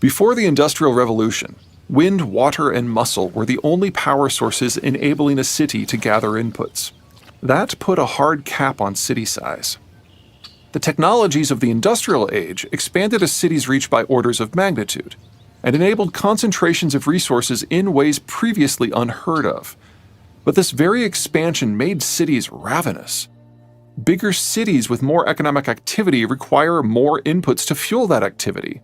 Before the Industrial Revolution, wind, water, and muscle were the only power sources enabling a city to gather inputs. That put a hard cap on city size. The technologies of the Industrial Age expanded a city's reach by orders of magnitude, and enabled concentrations of resources in ways previously unheard of. But this very expansion made cities ravenous. Bigger cities with more economic activity require more inputs to fuel that activity.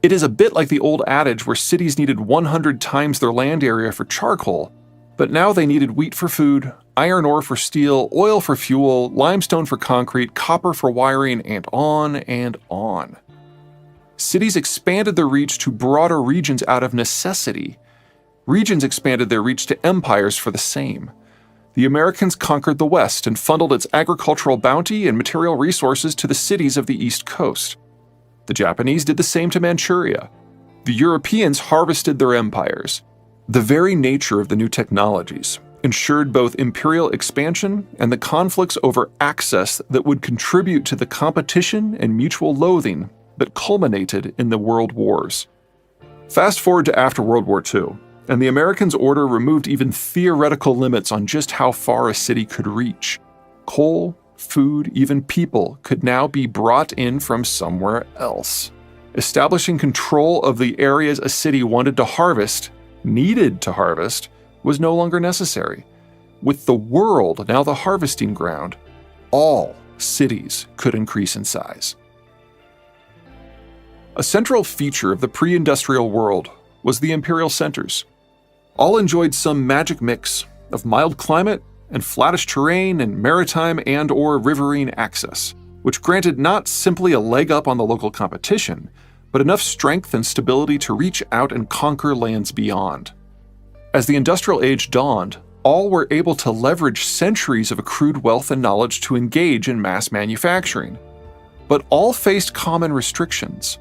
It is a bit like the old adage where cities needed 100 times their land area for charcoal, but now they needed wheat for food, iron ore for steel, oil for fuel, limestone for concrete, copper for wiring, and on and on. Cities expanded their reach to broader regions out of necessity. Regions expanded their reach to empires for the same. The Americans conquered the West and funneled its agricultural bounty and material resources to the cities of the East Coast. The Japanese did the same to Manchuria. The Europeans harvested their empires. The very nature of the new technologies ensured both imperial expansion and the conflicts over access that would contribute to the competition and mutual loathing that culminated in the World Wars. Fast forward to after World War II, and the Americans' order removed even theoretical limits on just how far a city could reach. Coal, food, even people could now be brought in from somewhere else. Establishing control of the areas a city needed to harvest, was no longer necessary. With the world now the harvesting ground, all cities could increase in size. A central feature of the pre-industrial world was the imperial centers. All enjoyed some magic mix of mild climate and flattish terrain and maritime and/or riverine access, which granted not simply a leg up on the local competition, but enough strength and stability to reach out and conquer lands beyond. As the Industrial Age dawned, all were able to leverage centuries of accrued wealth and knowledge to engage in mass manufacturing. But all faced common restrictions.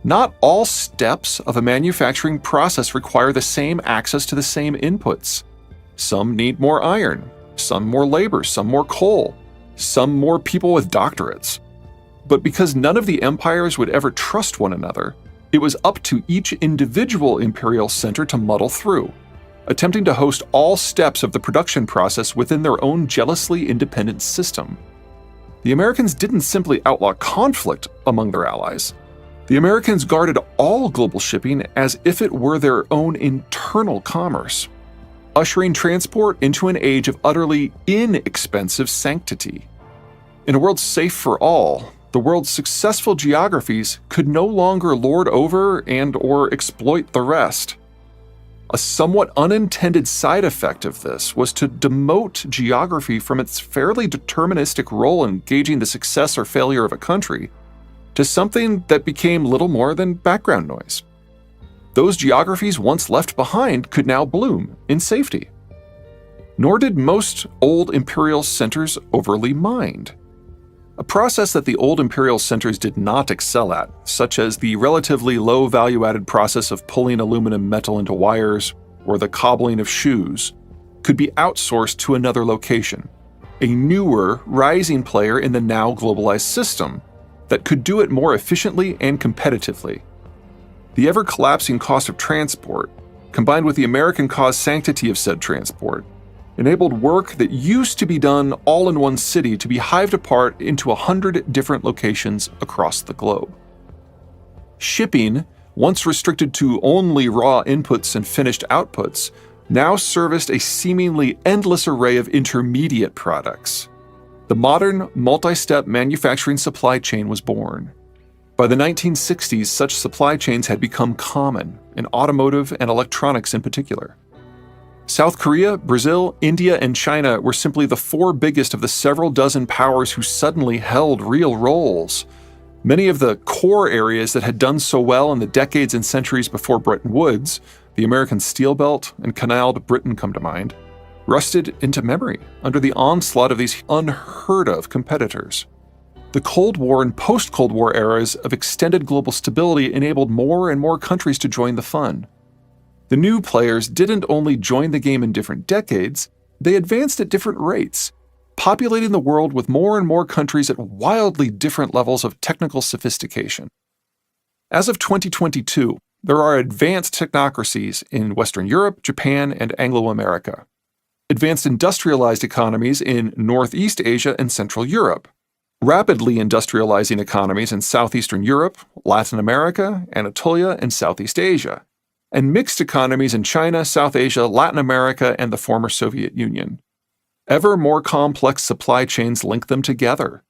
Not all steps of a manufacturing process require the same access to the same inputs. Some need more iron, some more labor, some more coal, some more people with doctorates. But because none of the empires would ever trust one another, it was up to each individual imperial center to muddle through, attempting to host all steps of the production process within their own jealously independent system. The Americans didn't simply outlaw conflict among their allies. The Americans guarded all global shipping as if it were their own internal commerce, ushering transport into an age of utterly inexpensive sanctity. In a world safe for all, the world's successful geographies could no longer lord over and/or exploit the rest. A somewhat unintended side effect of this was to demote geography from its fairly deterministic role in gauging the success or failure of a country to something that became little more than background noise. Those geographies once left behind could now bloom in safety. Nor did most old imperial centers overly mind. A process that the old imperial centers did not excel at, such as the relatively low value-added process of pulling aluminum metal into wires or the cobbling of shoes, could be outsourced to another location, a newer, rising player in the now globalized system that could do it more efficiently and competitively. The ever-collapsing cost of transport, combined with the American-caused sanctity of said transport, enabled work that used to be done all in one city to be hived apart into 100 different locations across the globe. Shipping, once restricted to only raw inputs and finished outputs, now serviced a seemingly endless array of intermediate products. The modern, multi-step manufacturing supply chain was born. By the 1960s, such supply chains had become common, in automotive and electronics in particular. South Korea, Brazil, India, and China were simply the four biggest of the several dozen powers who suddenly held real roles. Many of the core areas that had done so well in the decades and centuries before Bretton Woods, the American Steel Belt and Canaled Britain come to mind, rusted into memory under the onslaught of these unheard-of competitors. The Cold War and post-Cold War eras of extended global stability enabled more and more countries to join the fun. The new players didn't only join the game in different decades, they advanced at different rates, populating the world with more and more countries at wildly different levels of technical sophistication. As of 2022, There are advanced technocracies in Western Europe, Japan, and Anglo-America. Advanced industrialized economies in Northeast Asia and Central Europe. Rapidly industrializing economies in Southeastern Europe, Latin America, Anatolia, and Southeast Asia. And mixed economies in China, South Asia, Latin America, and the former Soviet Union. Ever more complex supply chains link them together.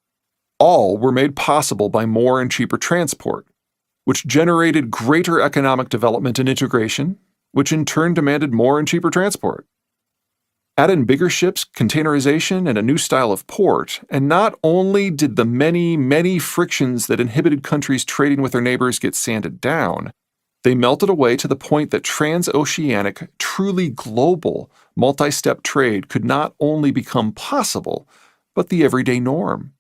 All were made possible by more and cheaper transport, which generated greater economic development and integration, which in turn demanded more and cheaper transport. Add in bigger ships, containerization, and a new style of port, and not only did the many frictions that inhibited countries trading with their neighbors get sanded down, they melted away to the point that transoceanic, truly global, multi-step trade could not only become possible, but the everyday norm.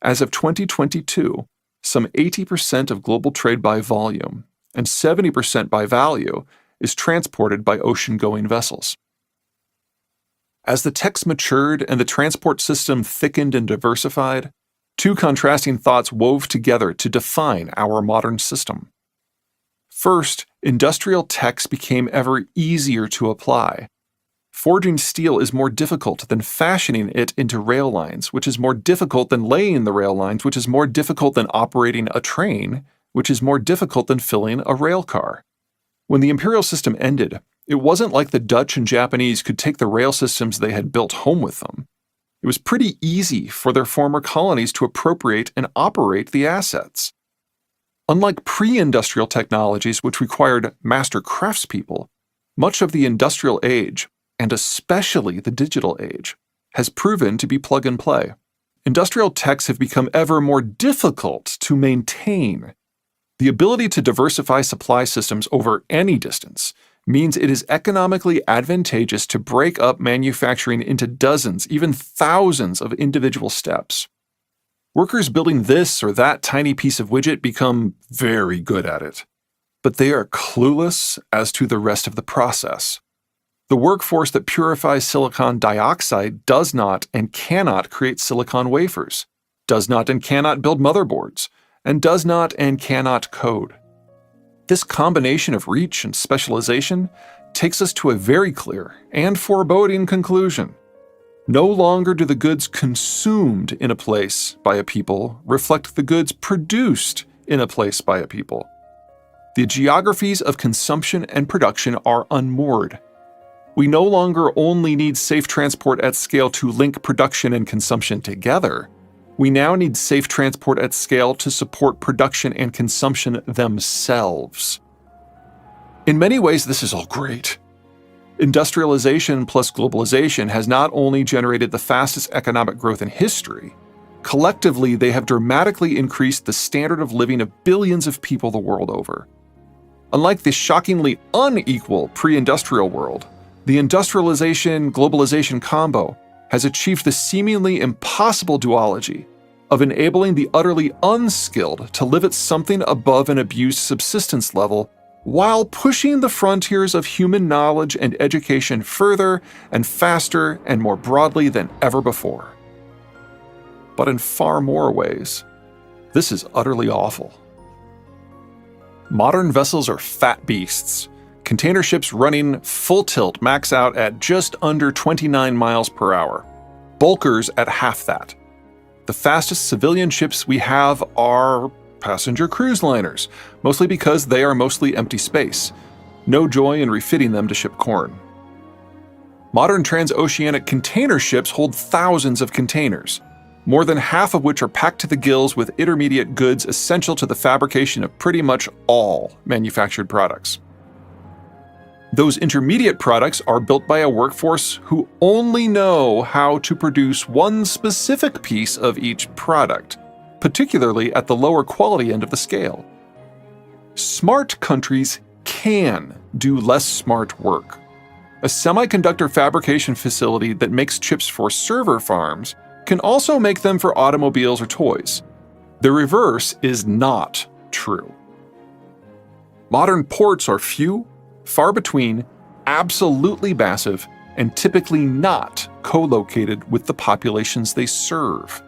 As of 2022, some 80% of global trade by volume and 70% by value is transported by ocean-going vessels. As the text matured and the transport system thickened and diversified, two contrasting thoughts wove together to define our modern system. First, industrial text became ever easier to apply. Forging steel is more difficult than fashioning it into rail lines, which is more difficult than laying the rail lines, which is more difficult than operating a train, which is more difficult than filling a rail car. When the imperial system ended, it wasn't like the Dutch and Japanese could take the rail systems they had built home with them. It was pretty easy for their former colonies to appropriate and operate the assets. Unlike pre-industrial technologies which required master craftspeople, much of the industrial age, and especially the digital age, has proven to be plug-and-play. Industrial techs have become ever more difficult to maintain. The ability to diversify supply systems over any distance means it is economically advantageous to break up manufacturing into dozens, even thousands of individual steps. Workers building this or that tiny piece of widget become very good at it, but they are clueless as to the rest of the process. The workforce that purifies silicon dioxide does not and cannot create silicon wafers, does not and cannot build motherboards, and does not and cannot code. This combination of reach and specialization takes us to a very clear and foreboding conclusion. No longer do the goods consumed in a place by a people reflect the goods produced in a place by a people. The geographies of consumption and production are unmoored. We no longer only need safe transport at scale to link production and consumption together. We now need safe transport at scale to support production and consumption themselves. In many ways, this is all great. Industrialization plus globalization has not only generated the fastest economic growth in history, collectively they have dramatically increased the standard of living of billions of people the world over. Unlike the shockingly unequal pre-industrial world, the industrialization-globalization combo has achieved the seemingly impossible duology of enabling the utterly unskilled to live at something above an abused subsistence level while pushing the frontiers of human knowledge and education further and faster and more broadly than ever before. But in far more ways, this is utterly awful. Modern vessels are fat beasts. Container ships running full tilt max out at just under 29 miles per hour. Bulkers at half that. The fastest civilian ships we have are passenger cruise liners, mostly because they are mostly empty space. No joy in refitting them to ship corn. Modern transoceanic container ships hold thousands of containers, more than half of which are packed to the gills with intermediate goods essential to the fabrication of pretty much all manufactured products. Those intermediate products are built by a workforce who only know how to produce one specific piece of each product, particularly at the lower quality end of the scale. Smart countries can do less smart work. A semiconductor fabrication facility that makes chips for server farms can also make them for automobiles or toys. The reverse is not true. Modern ports are few, far between, absolutely massive, and typically not co-located with the populations they serve.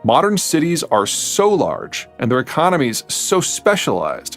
Modern cities are so large and their economies so specialized